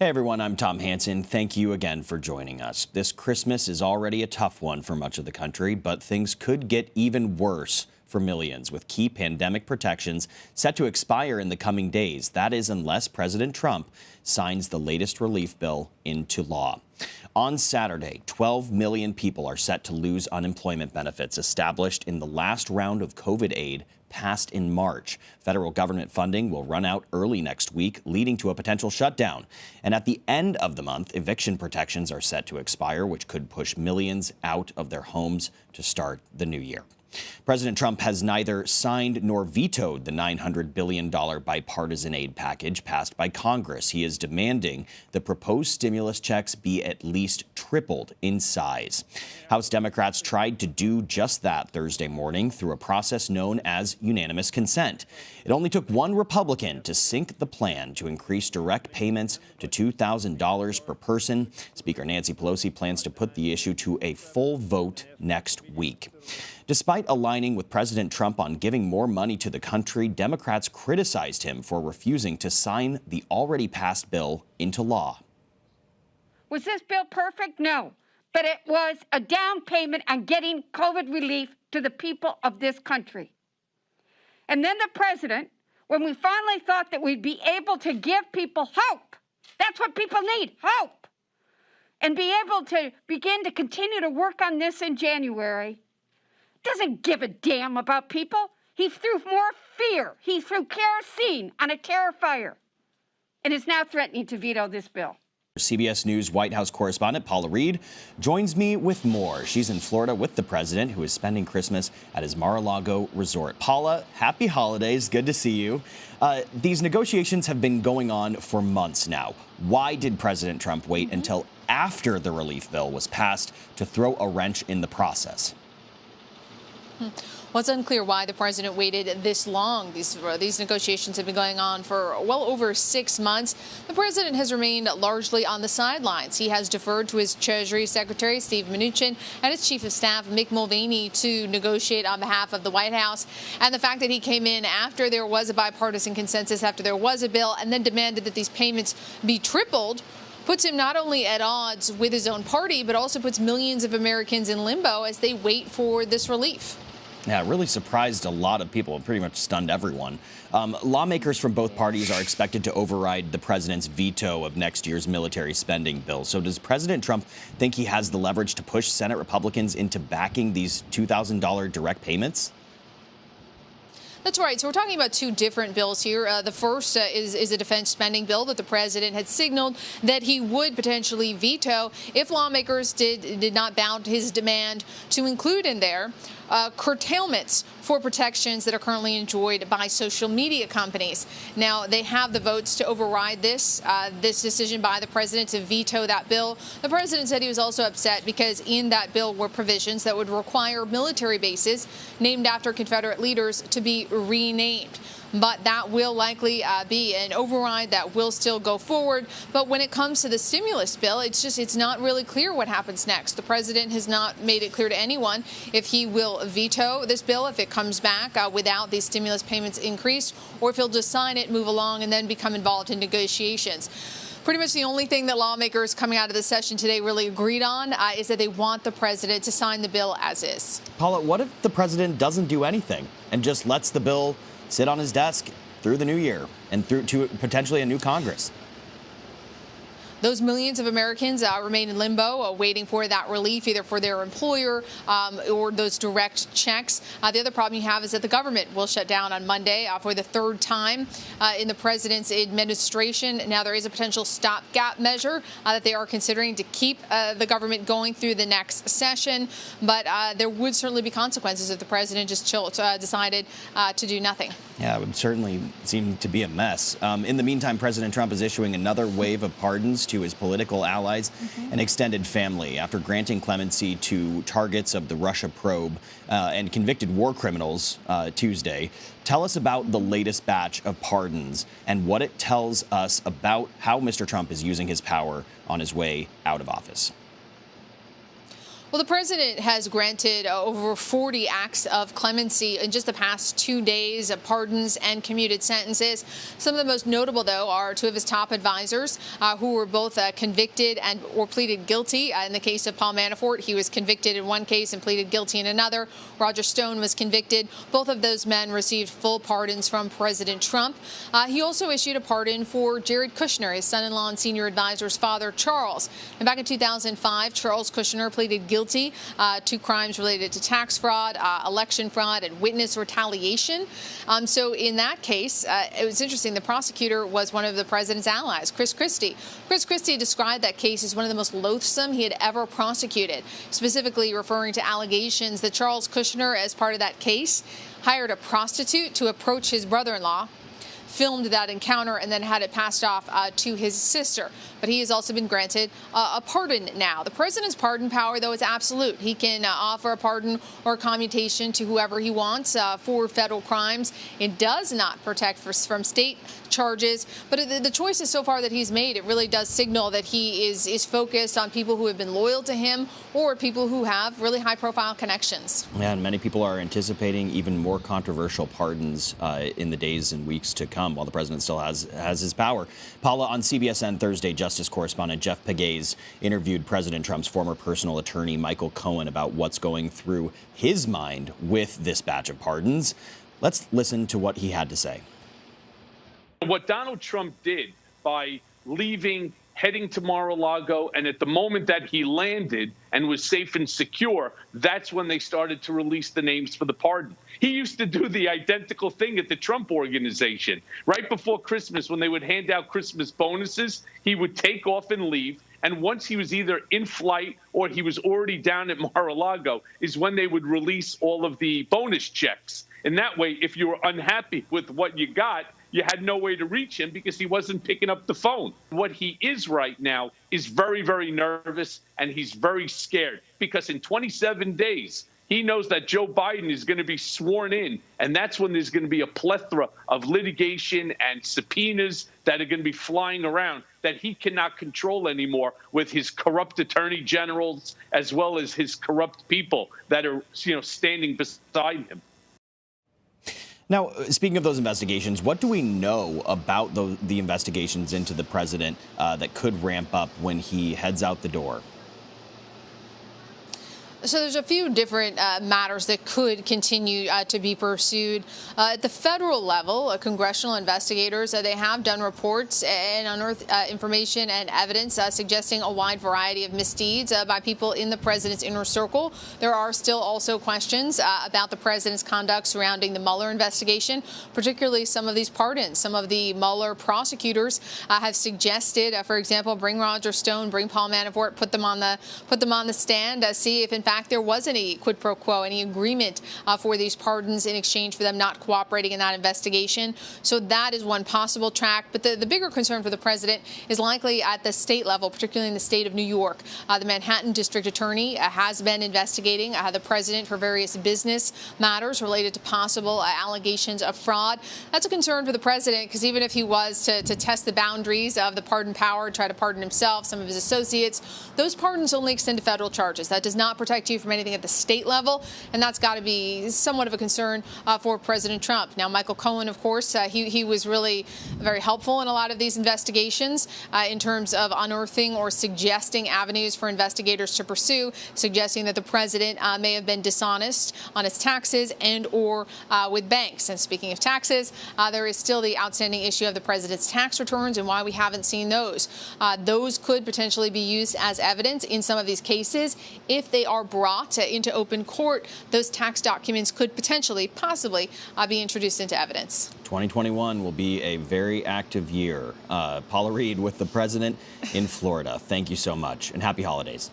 Hey everyone, I'm Tom Hansen. Thank you again for joining us. This Christmas is already a tough one for much of the country, but things could get even worse for millions, with key pandemic protections set to expire in the coming days. That is, unless President Trump signs the latest relief bill into law. On Saturday, 12 million people are set to lose unemployment benefits established in the last round of COVID aid passed in March. Federal government funding will run out early next week, leading to a potential shutdown. And at the end of the month, eviction protections are set to expire, which could push millions out of their homes to start the new year. President Trump has neither signed nor vetoed the $900 billion bipartisan aid package passed by Congress. He is demanding the proposed stimulus checks be at least tripled in size. House Democrats tried to do just that Thursday morning through a process known as unanimous consent. It only took one Republican to sink the plan to increase direct payments to $2,000 per person. Speaker Nancy Pelosi plans to put the issue to a full vote next week. Despite aligning with President Trump on giving more money to the country, Democrats criticized him for refusing to sign the already passed bill into law. Was this bill perfect? No. But it was a down payment on getting COVID relief to the people of this country. And then the president, when we finally thought that we'd be able to give people hope, that's what people need, hope, and be able to begin to continue to work on this in January, doesn't give a damn about people. He threw more fear. He threw kerosene on a terror fire and is now threatening to veto this bill. CBS News White House correspondent Paula Reed joins me with more. She's in Florida with the president, who is spending Christmas at his Mar-a-Lago resort. Paula, happy holidays. Good to see you. These negotiations have been going on for months now. Why did President Trump wait until after the relief bill was passed to throw a wrench in the process? Well, it's unclear why the president waited this long. These negotiations have been going on for well over 6 months. The president has remained largely on the sidelines. He has deferred to his Treasury Secretary, Steve Mnuchin, and his Chief of Staff, Mick Mulvaney, to negotiate on behalf of the White House. And the fact that he came in after there was a bipartisan consensus, after there was a bill, and then demanded that these payments be tripled, puts him not only at odds with his own party, but also puts millions of Americans in limbo as they wait for this relief. Yeah, it really surprised a lot of people, pretty much stunned everyone. Lawmakers from both parties are expected to override the president's veto of next year's military spending bill. So does President Trump think he has the leverage to push Senate Republicans into backing these $2,000 direct payments? That's right. So we're talking about two different bills here. The first is a defense spending bill that the president had signaled that he would potentially veto if lawmakers did not bound his demand to include in there curtailments for protections that are currently enjoyed by social media companies. Now, they have the votes to override this decision by the president to veto that bill. The president said he was also upset because in that bill were provisions that would require military bases named after Confederate leaders to be renamed. But that will likely be an override that will still go forward. But when it comes to the stimulus bill, it's not really clear what happens next. The president has not made it clear to anyone if he will veto this bill if it comes back without these stimulus payments increased, or if he'll just sign it, move along, and then become involved in negotiations. Pretty much the only thing that lawmakers coming out of the session today really agreed on is that they want the president to sign the bill as is. Paula, what if the president doesn't do anything and just lets the bill sit on his desk through the new year and through to potentially a new Congress? Those millions of Americans remain in limbo, waiting for that relief, either for their employer or those direct checks. The other problem you have is that the government will shut down on Monday for the third time in the president's administration. Now, there is a potential stopgap measure that they are considering to keep the government going through the next session. But there would certainly be consequences if the president just decided to do nothing. Yeah, it would certainly seem to be a mess. In the meantime, President Trump is issuing another wave of pardons to his political allies and extended family after granting clemency to targets of the Russia probe and convicted war criminals Tuesday. Tell us about the latest batch of pardons and what it tells us about how Mr. Trump is using his power on his way out of office. Well, the president has granted over 40 acts of clemency in just the past 2 days, pardons and commuted sentences. Some of the most notable, though, are two of his top advisors who were both convicted and or pleaded guilty. In the case of Paul Manafort, he was convicted in one case and pleaded guilty in another. Roger Stone was convicted. Both of those men received full pardons from President Trump. He also issued a pardon for Jared Kushner, his son-in-law and senior advisor's father, Charles. And back in 2005, Charles Kushner pleaded guilty to crimes related to tax fraud, election fraud, and witness retaliation. So in that case, it was interesting. The prosecutor was one of the president's allies, Chris Christie. Chris Christie described that case as one of the most loathsome he had ever prosecuted, specifically referring to allegations that Charles Kushner, as part of that case, hired a prostitute to approach his brother-in-law, filmed that encounter, and then had it passed off to his sister. But he has also been granted a pardon now. The president's pardon power, though, is absolute. He can offer a pardon or commutation to whoever he wants for federal crimes. It does not protect from state charges. But the choices so far that he's made, it really does signal that he is focused on people who have been loyal to him or people who have really high-profile connections. Yeah, and many people are anticipating even more controversial pardons in the days and weeks to come while the president still has his power. Paula, on CBSN Thursday, Justice correspondent Jeff Pegues interviewed President Trump's former personal attorney, Michael Cohen, about what's going through his mind with this batch of pardons. Let's listen to what he had to say. What Donald Trump did by leaving, heading to Mar-a-Lago, and at the moment that he landed and was safe and secure, that's when they started to release the names for the pardon. He used to do the identical thing at the Trump Organization. Right before Christmas, when they would hand out Christmas bonuses, he would take off and leave. And once he was either in flight or he was already down at Mar-a-Lago is when they would release all of the bonus checks. And that way, if you were unhappy with what you got, you had no way to reach him because he wasn't picking up the phone. What he is right now is very, very nervous, and he's very scared because in 27 days, he knows that Joe Biden is going to be sworn in, and that's when there's going to be a plethora of litigation and subpoenas that are going to be flying around that he cannot control anymore with his corrupt attorney generals as well as his corrupt people that are, standing beside him. Now, speaking of those investigations, what do we know about the investigations into the president that could ramp up when he heads out the door? So there's a few different matters that could continue to be pursued. At the federal level, congressional investigators, they have done reports and unearthed information and evidence suggesting a wide variety of misdeeds by people in the president's inner circle. There are still also questions about the president's conduct surrounding the Mueller investigation, particularly some of these pardons. Some of the Mueller prosecutors have suggested, for example, bring Roger Stone, bring Paul Manafort, put them on the stand, see if in fact there was any quid pro quo, any agreement for these pardons in exchange for them not cooperating in that investigation. So that is one possible track. But the bigger concern for the president is likely at the state level, particularly in the state of New York. The Manhattan District Attorney has been investigating the president for various business matters related to possible allegations of fraud. That's a concern for the president because even if he was to test the boundaries of the pardon power, try to pardon himself, some of his associates, those pardons only extend to federal charges. That does not protect you from anything at the state level, and that's got to be somewhat of a concern for President Trump. Now, Michael Cohen, of course, he was really very helpful in a lot of these investigations in terms of unearthing or suggesting avenues for investigators to pursue, suggesting that the president may have been dishonest on his taxes and or with banks. And speaking of taxes, there is still the outstanding issue of the president's tax returns and why we haven't seen those. Those could potentially be used as evidence in some of these cases if they are brought into open court. Those tax documents could possibly be introduced into evidence. 2021 will be a very active year. Paula Reed with the president in Florida. Thank you so much, and happy holidays.